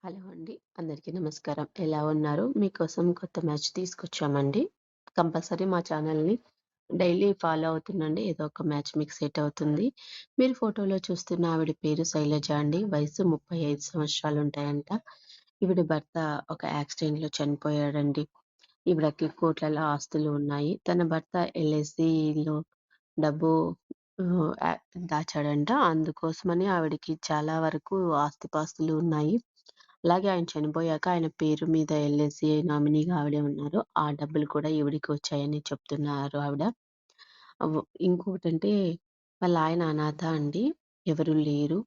Hello అండి. అందరికీ నమస్కారం. ఎలా ఉన్నారు? మీకోసం కొత్త మ్యాచ్ తీసుకొచ్చామండి. కంపల్సరీ మా ఛానల్‌ని డైలీ ఫాలో అవుతుండండి. ఏదో ఒక మ్యాచ్ మీకు సెట్ అవుతుంది. మీరు ఫోటోలో చూస్తున్న ఆవిడ పేరు శైలజ అండి. వయసు 35 సంవత్సరాలుంటాయంట. ఈవిడ భర్త ఒక యాక్సిడెంట్‌లో చనిపోయాడండి. ఈవిడకి కోట్లల ఆస్తులు ఉన్నాయి. తన భర్త ఎల్ఐసీలో డబ్బు యా దాచాడంట. అందుకోసమని ఆవిడకి చాలా వరకు ఆస్తిపాస్తులు ఉన్నాయి. అలాగే ఆయన చనిపోయాక ఆయన పేరు మీద ఎల్ఐసీ నామినీగా ఆవిడే ఉన్నారు. ఆ డబ్బులు కూడా ఈవిడికి వచ్చాయని చెప్తున్నారు ఆవిడ. ఇంకొకటంటే వాళ్ళ ఆయన అనాథ అండి. ఎవరు లేరు.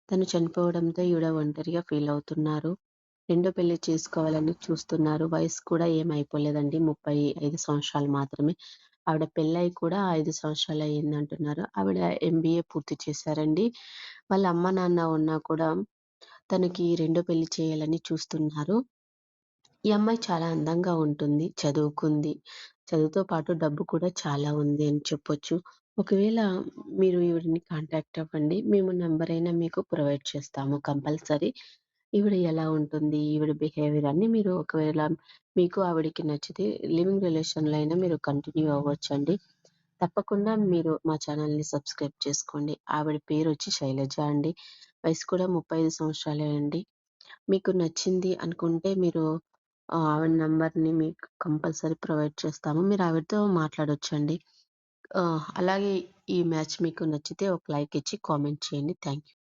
తను చనిపోవడంతో ఈవిడ ఒంటరిగా ఫీల్ అవుతున్నారు. రెండో పెళ్లి చేసుకోవాలని చూస్తున్నారు. వయసు కూడా ఏమైపోలేదండి. 35 సంవత్సరాలు మాత్రమే. ఆవిడ పెళ్ళై కూడా 5 సంవత్సరాలు అయిందంటున్నారు. ఆవిడ ఎంబీఏ పూర్తి చేశారండి. వాళ్ళ అమ్మ, నాన్న ఉన్నా కూడా తనకి రెండో పెళ్లి చేయాలని చూస్తున్నారు. ఈ అమ్మాయి చాలా అందంగా ఉంటుంది. చదువుకుంది. చదువుతో పాటు డబ్బు కూడా చాలా ఉంది అని చెప్పొచ్చు. ఒకవేళ మీరు ఈవిడని కాంటాక్ట్ అవ్వండి. మేము నంబర్ అయినా మీకు ప్రొవైడ్ చేస్తాము కంపల్సరీ. ఈవిడ ఎలా ఉంటుంది? ఈవిడ బిహేవియర్ అన్నీ మీరు ఒకవేళ మీకు ఆవిడకి నచ్చితే లివింగ్ రిలేషన్‌లో అయినా మీరు కంటిన్యూ అవ్వొచ్చండి. తప్పకుండా మీరు మా ఛానల్‌ని సబ్స్క్రైబ్ చేసుకోండి. ఆవిడ పేరొచ్చి శైలజ అండి. వయసు కూడా 35 సంవత్సరాలే అండి. మీకు నచ్చింది అనుకుంటే మీరు ఆవిడ నంబర్‌ని మీకు కంపల్సరీ ప్రొవైడ్ చేస్తాము. మీరు ఆవిడతో మాట్లాడొచ్చండి. అలాగే ఈ మ్యాచ్ మీకు నచ్చితే ఒక లైక్ ఇచ్చి కామెంట్ చేయండి. Thank you.